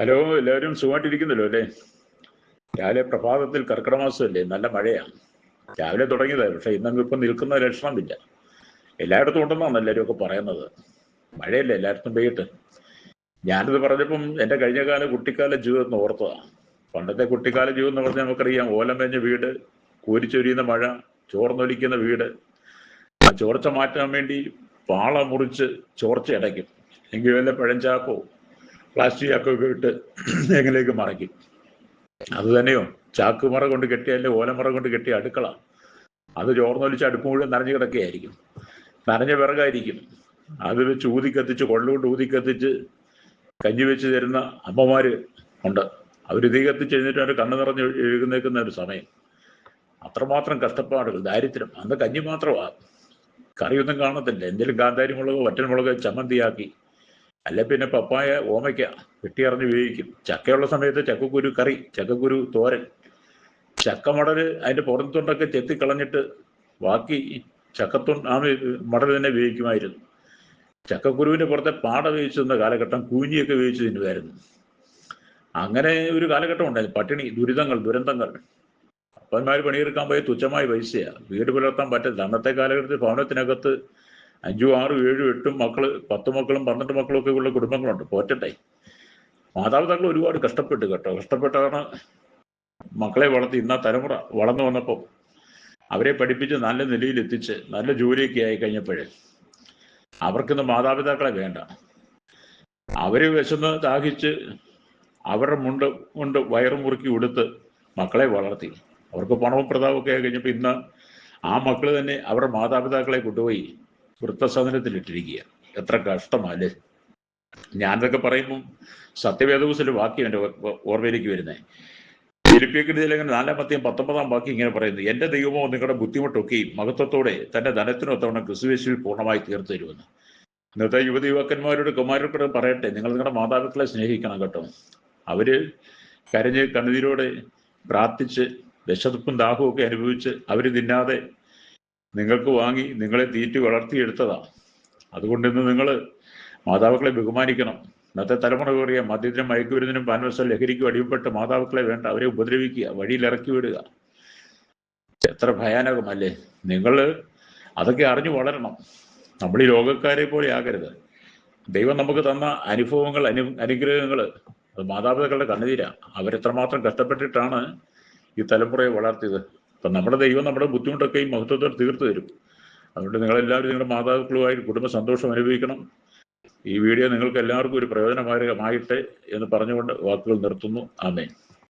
Hello, എല്ലാവരും സുഖമായിട്ടിരിക്കുന്നല്ലോ അല്ലേ? രാവിലെ പ്രഭാതത്തിൽ കർക്കിടക മാസമല്ലേ, നല്ല മഴയാണ്. രാവിലെ തുടങ്ങിയതാണ്, പക്ഷെ ഇപ്പം നിൽക്കുന്ന ലക്ഷണമില്ല. എല്ലായിടത്തും ഉണ്ടെന്നാണ് എല്ലാവരും ഒക്കെ പറയുന്നത്. മഴയല്ലേ എല്ലായിടത്തും പെയ്യട്ട്. ഞാനിത് പറഞ്ഞപ്പം എൻ്റെ കഴിഞ്ഞകാല കുട്ടിക്കാല ജീവിതം എന്ന് ഓർത്തതാണ്. പണ്ടത്തെ കുട്ടിക്കാല ജീവിതം എന്ന് പറഞ്ഞാൽ നമുക്കറിയാം, ഓലം മേഞ്ഞ വീട്, കോരിച്ചൊരിയുന്ന മഴ, ചോർന്നൊലിക്കുന്ന വീട്. ആ ചോർച്ച മാറ്റാൻ വേണ്ടി പാള മുറിച്ച് ചോർച്ച അടയ്ക്കും, എങ്കിൽ വല്ല പഴഞ്ചാക്കോ പ്ലാസ്റ്റിക് ചാക്കൊക്കെ ഇട്ട് എങ്ങനെയൊക്കെ മറയ്ക്കും. അത് തന്നെയോ ചാക്കുമറ കൊണ്ട് കെട്ടിയ, അല്ലെ ഓലമറ കൊണ്ട് കെട്ടിയ അടുക്കള, അത് ചോർന്നൊലിച്ച് അടുപ്പ് മുഴുവൻ നനഞ്ഞു കിടക്കുകയായിരിക്കും. നനഞ്ഞ വിറകായിരിക്കും. അത് വെച്ച് ഊതി കത്തിച്ച്, കൊള്ളുകൊണ്ട് ഊതി കത്തിച്ച് കഞ്ഞി വെച്ച് തരുന്ന അമ്മമാര് ഉണ്ട്. അവർ തീ കത്തിച്ച് എഴുന്നേറ്റ് അവരുടെ കണ്ണ് നിറഞ്ഞ് എഴുന്നേക്കുന്ന ഒരു സമയം. അത്രമാത്രം കഷ്ടപ്പാടുകൾ, ദാരിദ്ര്യം. അന്ന് കഞ്ഞി മാത്രമാണ്, കറിയൊന്നും കാണത്തില്ല. എന്തെങ്കിലും കാന്താരി മുളകോ വറ്റൽമുളകോ ചമ്മന്തിയാക്കി, അല്ലെ പിന്നെ പപ്പായ ഓമയ്ക്ക വെട്ടിയറിഞ്ഞ് വേവിക്കും. ചക്കയുള്ള സമയത്ത് ചക്കക്കുരു കറി, ചക്കക്കുരു തോരൻ, ചക്കമടല് അതിൻ്റെ പുറത്തുണ്ടൊക്കെ ചെത്തിക്കളഞ്ഞിട്ട് ബാക്കി ആ മടൽ തന്നെ വേവിക്കുമായിരുന്നു. ചക്കക്കുരുവിൻ്റെ പുറത്തെ പാട വേവിച്ചു തിന്ന കാലഘട്ടം, കൂഞ്ഞിയൊക്കെ വേവിച്ച് തിന്നുമായിരുന്നു. അങ്ങനെ ഒരു കാലഘട്ടം ഉണ്ടായിരുന്നു. പട്ടിണി, ദുരന്തങ്ങൾ. അപ്പന്മാർ പണിയെടുക്കാൻ പോയ തുച്ഛമായ പൈസയാണ്, വീട് പുലർത്താൻ പറ്റില്ല. അന്നത്തെ കാലഘട്ടത്തിൽ ഭവനത്തിനകത്ത് 5, 6, 7, 8 മക്കള്, 10 മക്കളും 12 മക്കളും ഒക്കെ ഉള്ള കുടുംബങ്ങളുണ്ട്. പോറ്റട്ടെ. മാതാപിതാക്കൾ ഒരുപാട് കഷ്ടപ്പെട്ട് കേട്ടോ. കഷ്ടപ്പെട്ടാണ് മക്കളെ വളർത്തി. ഇന്ന തലമുറ വളർന്നു വന്നപ്പോൾ അവരെ പഠിപ്പിച്ച് നല്ല നിലയിൽ എത്തിച്ച് നല്ല ജോലിയൊക്കെ ആയി കഴിഞ്ഞപ്പോഴേ അവർക്കിന്ന് മാതാപിതാക്കളെ വേണ്ട. അവര് വിശന്ന് ദാഹിച്ച് അവരുടെ കൊണ്ട് വയറ് മുറുക്കി ഉടുത്ത് മക്കളെ വളർത്തി. അവർക്ക് പണവും പ്രതാപമൊക്കെ ആയി കഴിഞ്ഞപ്പോൾ ഇന്ന് ആ മക്കൾ തന്നെ അവരുടെ മാതാപിതാക്കളെ കൊണ്ടുപോയി വൃദ്ധസദനത്തിലിട്ടിരിക്കുക. എത്ര കഷ്ടമല്ലേ. ഞാനിതൊക്കെ പറയുമ്പം സത്യവേദപുസ്തകത്തിലെ വാക്യം എൻ്റെ ഓർമ്മയിലേക്ക് വരുന്നത്. ഫിലിപ്പിയർക്ക് ലേഖനം 4:19 വാക്യം ഇങ്ങനെ പറയുന്നത്: എൻ്റെ ദൈവമോ നിങ്ങളുടെ ബുദ്ധിമുട്ടൊക്കെയും മഹത്വത്തോടെ തൻ്റെ ധനത്തിനൊത്തവണ്ണം ക്രിസ്തുയേശുവിൽ പൂർണ്ണമായി തീർത്തു തരുമെന്ന്. ഇന്നത്തെ യുവതി യുവാക്കന്മാരോട് കുമാരരോട് പറയട്ടെ, നിങ്ങൾ നിങ്ങളുടെ മാതാപിതാക്കളെ സ്നേഹിക്കണം കേട്ടോ. അവര് കരഞ്ഞ് കണ്ണുനീരോടെ പ്രാർത്ഥിച്ച് വിശപ്പും ദാഹവും ഒക്കെ അനുഭവിച്ച് അവർ തിന്നാതെ നിങ്ങൾക്ക് വാങ്ങി നിങ്ങളെ തീറ്റി വളർത്തിയെടുത്തതാണ്. അതുകൊണ്ട് ഇന്ന് നിങ്ങൾ മാതാപിതാക്കളെ ബഹുമാനിക്കണം. ഇന്നത്തെ തലമുറ പറയാം, മദ്യത്തിനും മയക്കുമരുന്നിനും പാൻവശ ലഹരിക്കും അടിമപ്പെട്ട് മാതാപിതാക്കളെ വേണ്ട, അവരെ ഉപദ്രവിക്കുക, വഴിയിൽ ഇറക്കി വിടുക. എത്ര ഭയാനകമല്ലേ. നിങ്ങൾ അതൊക്കെ അറിഞ്ഞു വളരണം. നമ്മൾ ഈ ലോകക്കാരെ പോലെ ആകരുത്. ദൈവം നമുക്ക് തന്ന അനുഭവങ്ങൾ, അനുഗ്രഹങ്ങൾ, അത് മാതാപിതാക്കളുടെ കണ്ണുനീരാണ്. അവരെത്രമാത്രം കഷ്ടപ്പെട്ടിട്ടാണ് ഈ തലമുറയെ വളർത്തിയത്. അപ്പം നമ്മുടെ ദൈവം നമ്മുടെ ബുദ്ധിമുട്ടൊക്കെ ഈ മഹത്വത്തോടെ തീർത്തു തരും. അതുകൊണ്ട് നിങ്ങളെല്ലാവരും നിങ്ങളുടെ മാതാപിതാക്കളുമായി കുടുംബ സന്തോഷം അനുഭവിക്കണം. ഈ വീഡിയോ നിങ്ങൾക്ക് എല്ലാവർക്കും ഒരു പ്രയോജനമായിട്ട് എന്ന് പറഞ്ഞുകൊണ്ട് വാക്കുകൾ നിർത്തുന്നു. ആമേൻ.